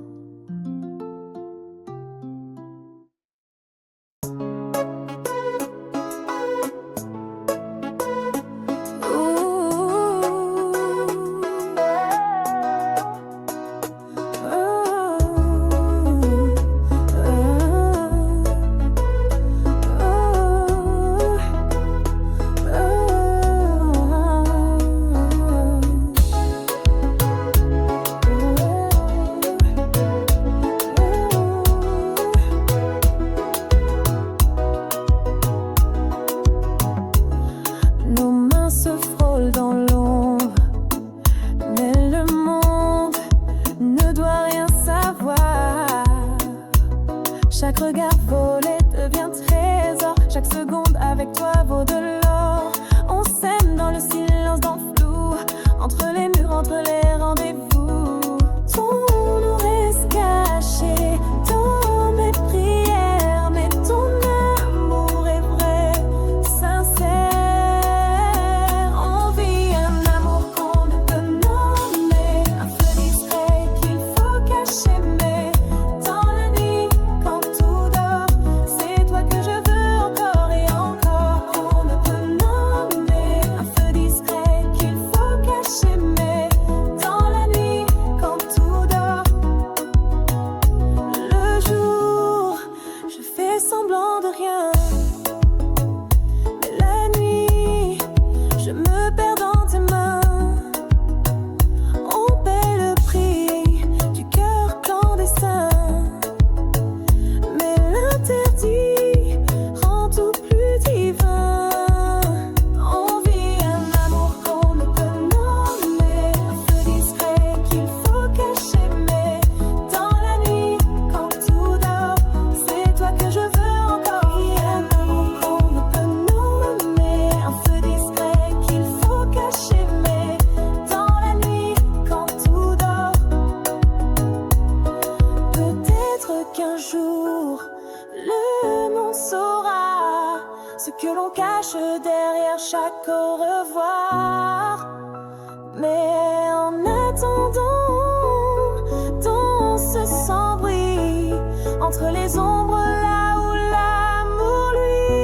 Nos mains se frôlent dans l'ombre, mais le monde ne doit rien savoir. Chaque regard volé devient trésor, chaque seconde avec toi vaut de l'or. On s'aime dans le silence, dans le flou, entre les murs, entre les rendez-vous. Ton nom reste caché dans mes prières, mais ton amour est vrai, sincère. On vit un amour qu'on ne peut nommer, un feu discret qu'il faut cacher, mais dans la nuit, quand tout dort, c'est toi que je jour, le monde saura ce que l'on cache derrière chaque au revoir. Mais en attendant, danse sans bruit entre les ombres là où l'amour lui.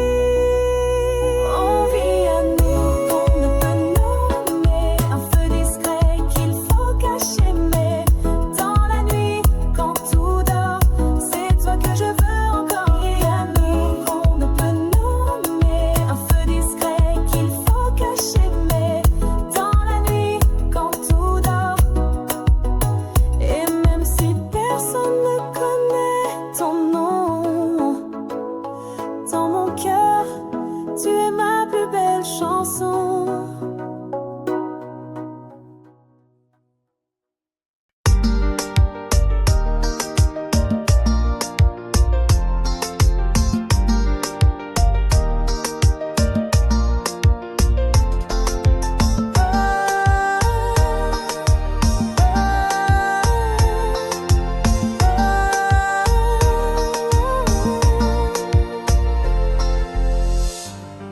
On vit à nous qu'on ne peut nommer, un feu discret qu'il faut cacher, mais dans la nuit quand tout dort, c'est toi que je veux encore. Et à nous qu'on ne peut nommer, un feu discret qu'il faut cacher, mais dans la nuit quand tout dort. Et même si personne ne connaît ton nom, dans mon cœur, tu es ma plus belle chanson.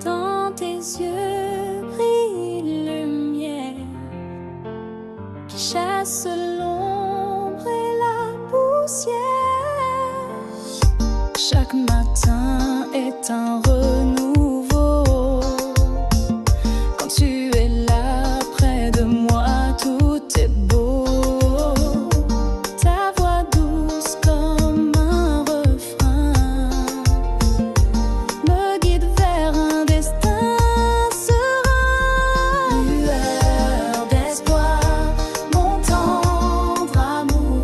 Dans tes yeux brille lumière qui chasse l'ombre et la poussière. Chaque matin est un renouveau. Quand tu es là près de moi, tout est beau. Ta voix douce comme un refrain me guide vers un destin serein. Lueur d'espoir, mon tendre amour,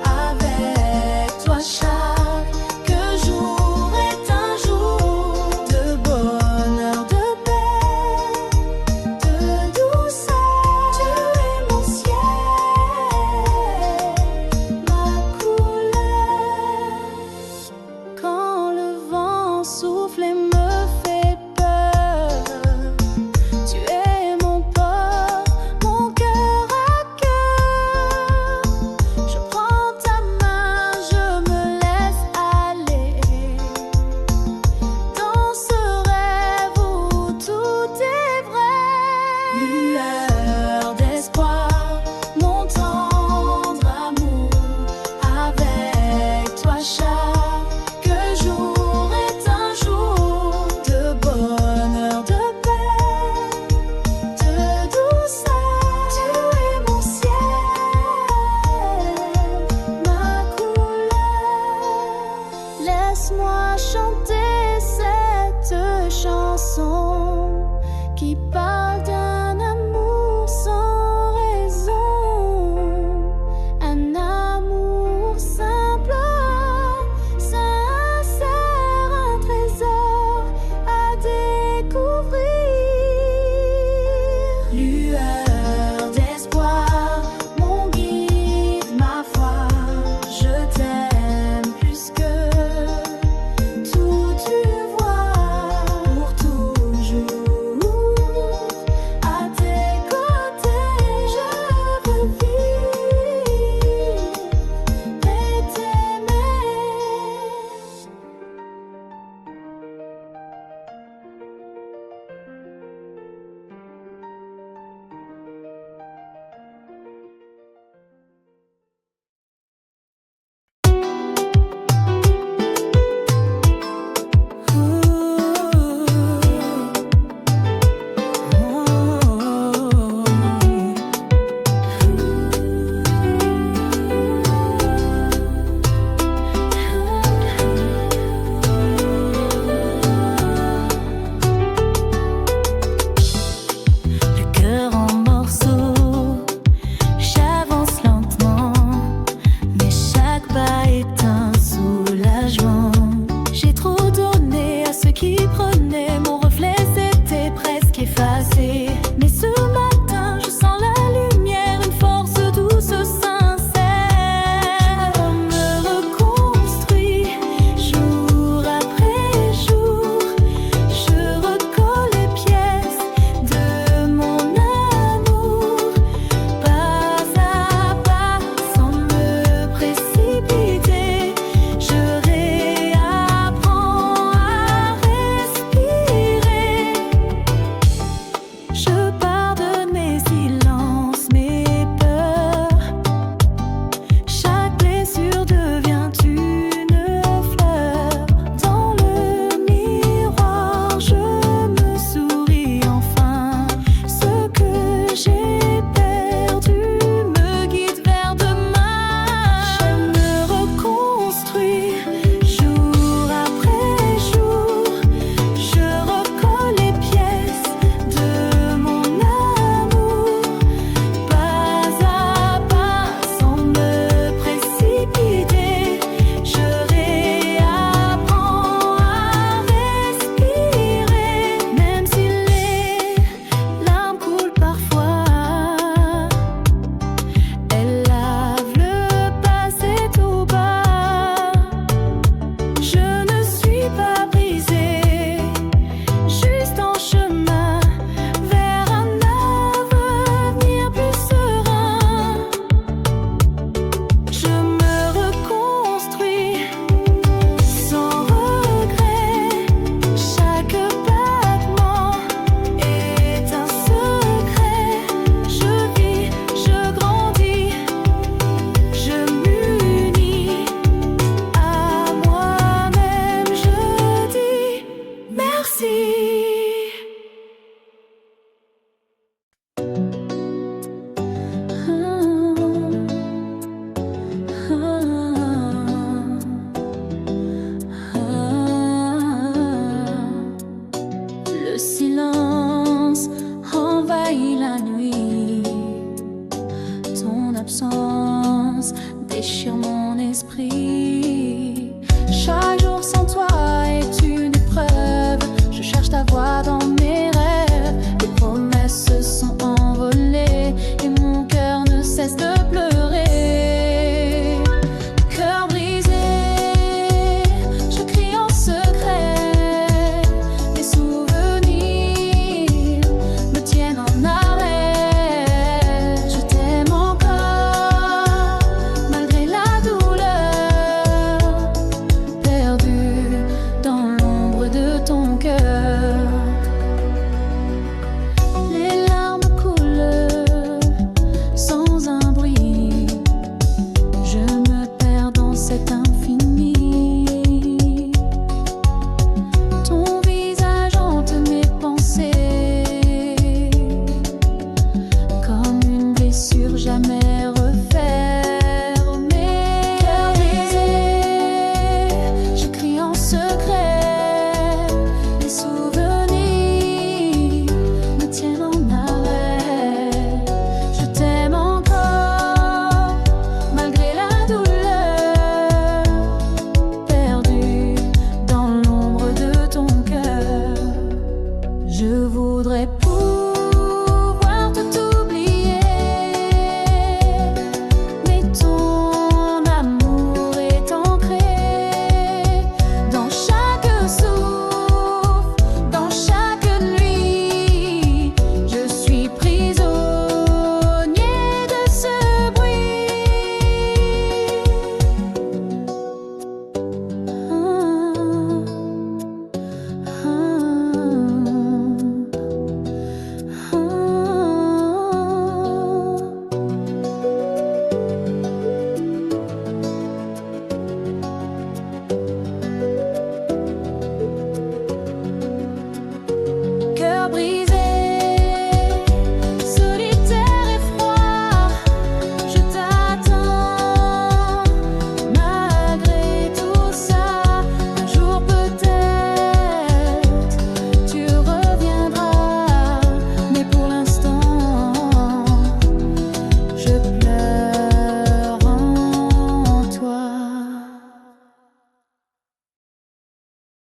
avec toi chaque jour est un jour de bonheur, de paix, de douceur. Tu es mon ciel, ma couleur. Quand le vent souffle et me fait peur, tu es mon port, mon cœur à cœur. Je prends ta main, je me laisse aller dans ce rêve où tout est vrai. Lueur d'espoir, mon tendre amour, avec toi chaque jour est un jour de bonheur, de paix, de douceur. Tu es mon ciel, ma couleur. Laisse-moi chanter cette chanson qui parle